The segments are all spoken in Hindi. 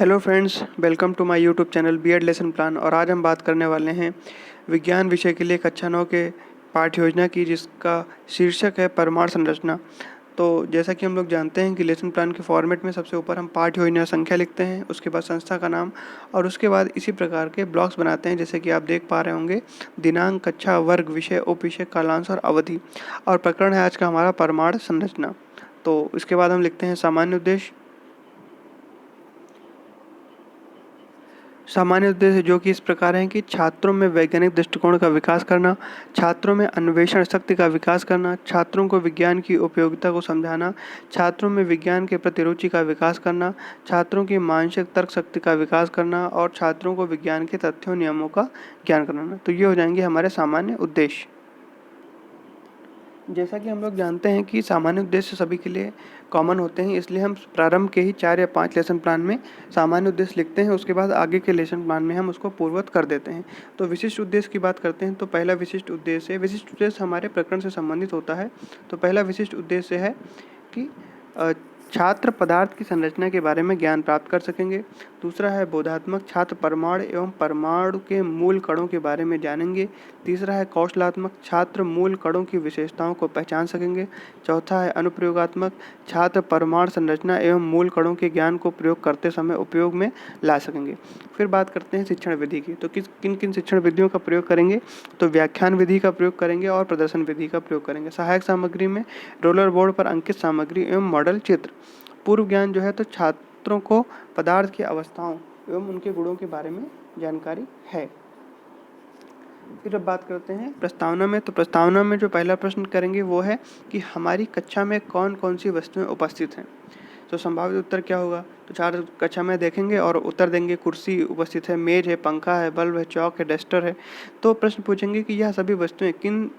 Hello friends, welcome to my YouTube channel BEd lesson plan. और आज हम बात करने वाले हैं विज्ञान विषय के लिए कक्षा 9 के पाठ्य योजना की, जिसका शीर्षक है परमाणु संरचना। तो जैसा कि हम लोग जानते हैं कि लेसन प्लान के फॉर्मेट में सबसे ऊपर हम पाठ्य योजना संख्या लिखते हैं, उसके बाद संस्था का नाम और उसके बाद इसी प्रकार के ब्लॉक्स बनाते हैं, जैसे कि आप देख पा रहे होंगे। दिनांक, कक्षा, वर्ग, विषय, उप विषय, कालांश और अवधि। और प्रकरण है आज का हमारा परमाणु संरचना। तो इसके बाद हम लिखते हैं सामान्य उद्देश्य। सामान्य उद्देश्य जो कि इस प्रकार है कि छात्रों में वैज्ञानिक दृष्टिकोण का विकास करना, छात्रों में अन्वेषण शक्ति का विकास करना, छात्रों को विज्ञान की उपयोगिता को समझाना, छात्रों में विज्ञान के प्रति रुचि का विकास करना, छात्रों की मानसिक तर्क शक्ति का विकास करना और छात्रों को विज्ञान के तथ्यों नियमों का ज्ञान कराना। तो ये हो जाएंगे हमारे सामान्य उद्देश्य। जैसा कि हम लोग जानते हैं कि सामान्य उद्देश्य सभी के लिए कॉमन होते हैं, इसलिए हम प्रारंभ के ही 4 या 5 लेसन प्लान में सामान्य उद्देश्य लिखते हैं। उसके बाद आगे के लेसन प्लान में हम उसको पूर्ववत कर देते हैं। तो विशिष्ट उद्देश्य की बात करते हैं। तो पहला विशिष्ट उद्देश्य है, विशिष्ट उद्देश्य हमारे प्रकरण से संबंधित होता है। तो पहला विशिष्ट उद्देश्य है कि छात्र पदार्थ की संरचना के बारे में ज्ञान प्राप्त कर सकेंगे। दूसरा है बोधात्मक, छात्र परमाणु एवं परमाणु के मूल कणों के बारे में जानेंगे। तीसरा है कौशलात्मक, छात्र मूल कणों की विशेषताओं को पहचान सकेंगे। चौथा है अनुप्रयोगात्मक, छात्र परमाणु संरचना एवं मूल कणों के ज्ञान को प्रयोग करते समय उपयोग में ला सकेंगे। फिर बात करते हैं शिक्षण विधि की। तो किन किन शिक्षण विधियों का प्रयोग करेंगे? तो व्याख्यान विधि का प्रयोग करेंगे और प्रदर्शन विधि का प्रयोग करेंगे। सहायक सामग्री में रोलर बोर्ड पर अंकित सामग्री एवं मॉडल चित्र। पूर्व ज्ञान जो है तो छात्रों को पदार्थ की अवस्थाओं एवं उनके गुणों के बारे में जानकारी है। फिर अब बात करते हैं प्रस्तावना में। तो प्रस्तावना में जो पहला प्रश्न करेंगे वो है कि हमारी कक्षा में कौन कौन सी वस्तुएं उपस्थित हैं। तो संभावित उत्तर क्या होगा? तो 4 कक्षा में देखेंगे और उत्तर देंगे। कुर्सी उपस्थित है, मेज है, पंखा है, बल्ब है, चौक है, डस्टर है। तो प्रश्न पूछेंगे कि यह सभी वस्तुएं किन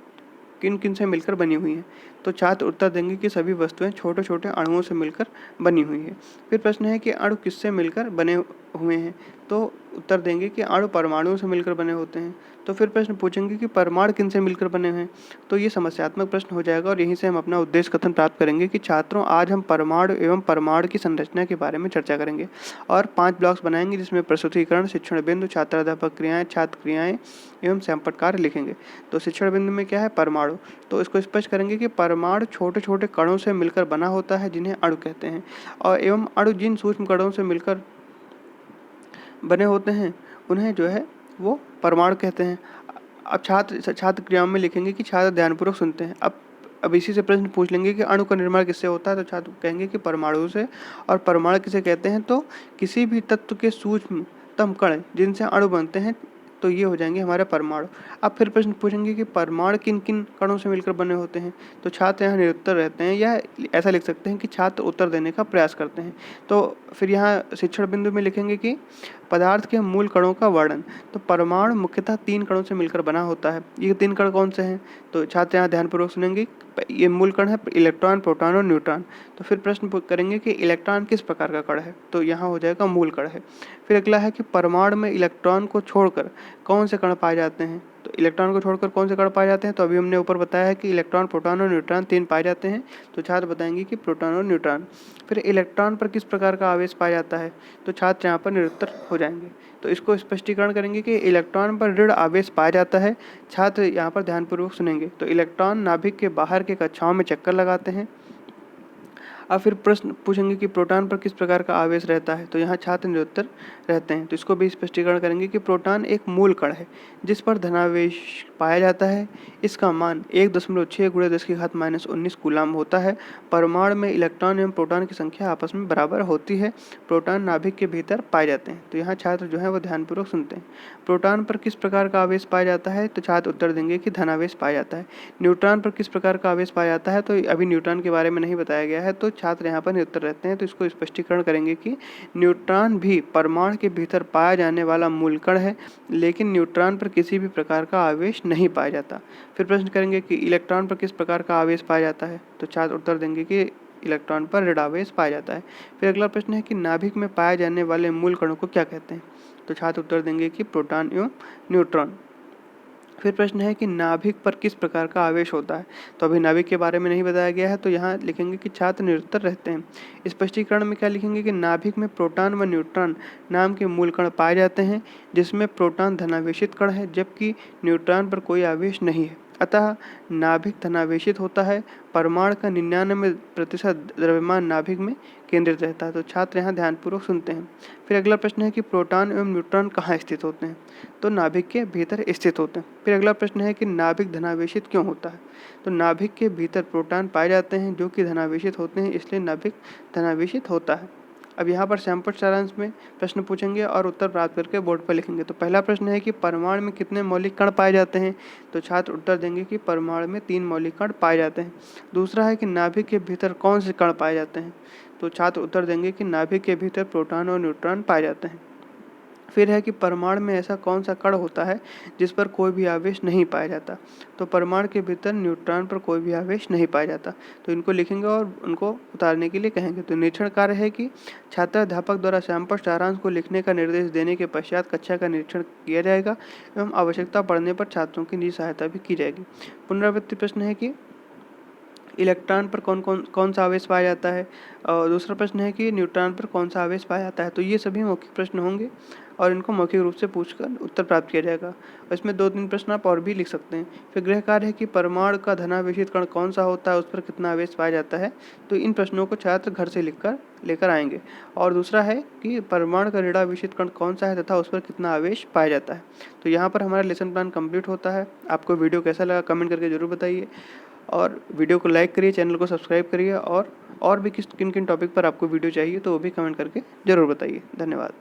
किन किन से मिलकर बनी हुई हैं। तो छात्र उत्तर देंगे कि सभी वस्तुएं छोटे छोटे अणुओं से मिलकर बनी हुई है। फिर प्रश्न है कि अणु किससे मिलकर बने हुए हैं। तो उत्तर देंगे कि अणु परमाणुओं से मिलकर बने होते हैं। तो फिर प्रश्न पूछेंगे कि परमाणु किन से मिलकर बने हैं। तो ये समस्यात्मक प्रश्न हो जाएगा और यहीं से हम अपना उद्देश्य कथन प्राप्त करेंगे कि छात्रों आज हम परमाणु एवं परमाणु की संरचना के बारे में चर्चा करेंगे। और 5 ब्लॉक्स बनाएंगे, जिसमें प्रस्तुतिकरण, शिक्षण बिंदु, छात्राध्यापक क्रियाएं, छात्र क्रियाएं एवं संपर्क कार्य लिखेंगे। तो शिक्षण बिंदु में क्या है? परमाणु। तो इसको स्पष्ट करेंगे कि परमाणु छोटे छोटे कणों से मिलकर बना होता है, जिन्हें अणु कहते हैं। और एवं अणु जिन सूक्ष्म कणों से मिलकर बने होते हैं उन्हें जो है वो परमाणु कहते हैं। अब छात्र क्रियाओं में लिखेंगे कि छात्र ध्यानपूर्वक सुनते हैं। अब इसी से प्रश्न पूछ लेंगे कि अणु का निर्माण किससे होता है। तो छात्र कहेंगे कि परमाणु से। और परमाणु किसे कहते हैं? तो किसी भी तत्व के सूक्ष्मतम कण जिनसे अणु बनते हैं। तो ये हो जाएंगे हमारे परमाणु। अब फिर प्रश्न पूछेंगे कि परमाणु किन किन कणों से मिलकर बने होते हैं। तो छात्र यहाँ निरुत्तर रहते हैं, या ऐसा लिख सकते हैं कि छात्र उत्तर देने का प्रयास करते हैं। तो फिर यहाँ शिक्षण बिंदु में लिखेंगे कि पदार्थ के मूल कणों का वर्णन। तो परमाणु मुख्यतः 3 कणों से मिलकर बना होता है। ये 3 कण कौन से हैं? तो छात्र यहाँ ध्यानपूर्वक सुनेंगे। ये मूल कण है इलेक्ट्रॉन, प्रोटॉन और न्यूट्रॉन। तो फिर प्रश्न करेंगे कि इलेक्ट्रॉन किस प्रकार का कण है। तो यहाँ हो जाएगा मूल कण है। फिर अगला है कि परमाणु में इलेक्ट्रॉन को छोड़कर कौन से कण पाए जाते हैं। तो इलेक्ट्रॉन को छोड़कर कौन से कण पाए जाते हैं? तो अभी हमने ऊपर बताया है कि इलेक्ट्रॉन, प्रोटॉन और न्यूट्रॉन 3 पाए जाते हैं। तो छात्र बताएंगे कि प्रोटॉन और न्यूट्रॉन। फिर इलेक्ट्रॉन पर किस प्रकार का आवेश पाया जाता है। तो छात्र यहाँ पर निरुत्तर हो जाएंगे। तो इसको स्पष्टीकरण करेंगे कि इलेक्ट्रॉन पर ऋण आवेश पाया जाता है। छात्र यहाँ पर ध्यानपूर्वक सुनेंगे। तो इलेक्ट्रॉन नाभिक के बाहर के कक्षाओं में चक्कर लगाते हैं। अब फिर प्रश्न पूछेंगे कि प्रोटॉन पर किस प्रकार का आवेश रहता है। तो यहाँ छात्र निरुत्तर रहते हैं। तो इसको भी स्पष्टीकरण करेंगे कि प्रोटॉन एक मूल कण है जिस पर धनावेश पाया जाता है। इसका मान 1.6 × 10⁻⁻19 कूलम होता है। परमाणु में इलेक्ट्रॉन एवं प्रोटॉन की संख्या आपस में बराबर होती है। प्रोटॉन नाभिक के भीतर पाए जाते हैं। तो यहाँ छात्र जो है वो ध्यानपूर्वक सुनते हैं। प्रोटॉन पर किस प्रकार का आवेश पाया जाता है। तो छात्र उत्तर देंगे कि धनावेश पाया जाता है। न्यूट्रॉन पर किस प्रकार का आवेश पाया जाता है। तो अभी न्यूट्रॉन के बारे में नहीं बताया गया है, तो छात्र यहाँ पर निरुत्तर रहते हैं। तो इसको स्पष्टीकरण करेंगे कि न्यूट्रॉन भी परमाणु के भीतर पाया जाने वाला मूल कण है, लेकिन न्यूट्रॉन पर किसी भी प्रकार का आवेश नहीं पाया जाता। फिर प्रश्न करेंगे कि इलेक्ट्रॉन पर किस प्रकार का आवेश पाया जाता है। तो छात्र उत्तर देंगे कि इलेक्ट्रॉन पर ऋण आवेश पाया जाता है। फिर अगला प्रश्न है कि नाभिक में पाए जाने वाले मूल कणों को क्या कहते हैं। तो छात्र उत्तर देंगे कि प्रोटॉन एवं न्यूट्रॉन। फिर प्रश्न है कि नाभिक पर किस प्रकार का आवेश होता है। तो अभी नाभिक के बारे में नहीं बताया गया है, तो यहाँ लिखेंगे कि छात्र निरुत्तर रहते हैं। स्पष्टीकरण में क्या लिखेंगे कि नाभिक में प्रोटॉन व न्यूट्रॉन नाम के मूल कण पाए जाते हैं, जिसमें प्रोटॉन धनावेशित कण है जबकि न्यूट्रॉन पर कोई आवेश नहीं है। अतः नाभिक धनावेशित होता है। परमाणु का 99% द्रव्यमान नाभिक में केंद्रित रहता है। तो छात्र यहाँ ध्यानपूर्वक सुनते हैं। फिर अगला प्रश्न है कि प्रोटॉन एवं न्यूट्रॉन कहाँ स्थित होते हैं। तो नाभिक के भीतर स्थित होते हैं। फिर अगला प्रश्न है कि नाभिक धनावेशित क्यों होता है। तो नाभिक के भीतर प्रोटॉन पाए जाते हैं जो कि धनावेशित होते हैं, इसलिए नाभिक धनावेशित होता है। अब यहाँ पर सैंपल सारांश में प्रश्न पूछेंगे और उत्तर प्राप्त करके बोर्ड पर लिखेंगे। तो पहला प्रश्न है कि परमाणु में कितने मौलिक कण पाए जाते हैं। तो छात्र उत्तर देंगे कि परमाणु में 3 मौलिक कण पाए जाते हैं। दूसरा है कि नाभिक के भीतर कौन से कण पाए जाते हैं। तो छात्र उत्तर देंगे कि नाभिक के भीतर प्रोटॉन और न्यूट्रॉन पाए जाते हैं। फिर है कि परमाणु में ऐसा कौन सा कण होता है जिस पर कोई भी आवेश नहीं पाया जाता। तो परमाणु के भीतर न्यूट्रॉन पर कोई भी आवेश नहीं पाया जाता। तो इनको लिखेंगे और उनको उतारने के लिए कहेंगे। तो निरीक्षण कार्य है कि छात्र अध्यापक द्वारा सैंपल सारांश को लिखने का निर्देश देने के पश्चात कक्षा का निरीक्षण किया जाएगा एवं आवश्यकता पड़ने पर छात्रों की निजी सहायता भी की जाएगी। पुनरावृत्ति प्रश्न है कि इलेक्ट्रॉन पर कौन सा आवेश पाया जाता है और दूसरा प्रश्न है कि न्यूट्रॉन पर कौन सा आवेश पाया जाता है। तो ये सभी मौखिक प्रश्न होंगे और इनको मौखिक रूप से पूछकर उत्तर प्राप्त किया जाएगा। और इसमें 2-3 प्रश्न आप और भी लिख सकते हैं। फिर गृह कार्य है कि परमाणु का धनावेशित कण कौन सा होता है, उस पर कितना आवेश पाया जाता है। तो इन प्रश्नों को छात्र घर से लेकर आएंगे। और दूसरा है कि परमाणु का ऋणावेशित कण कौन सा है तथा उस पर कितना आवेश पाया जाता है। तो यहाँ पर हमारा लेसन प्लान कंप्लीट होता है। आपको वीडियो कैसा लगा कमेंट करके जरूर बताइए और वीडियो को लाइक करिए, चैनल को सब्सक्राइब करिए और भी किन किन टॉपिक पर आपको वीडियो चाहिए तो वो भी कमेंट करके ज़रूर बताइए। धन्यवाद।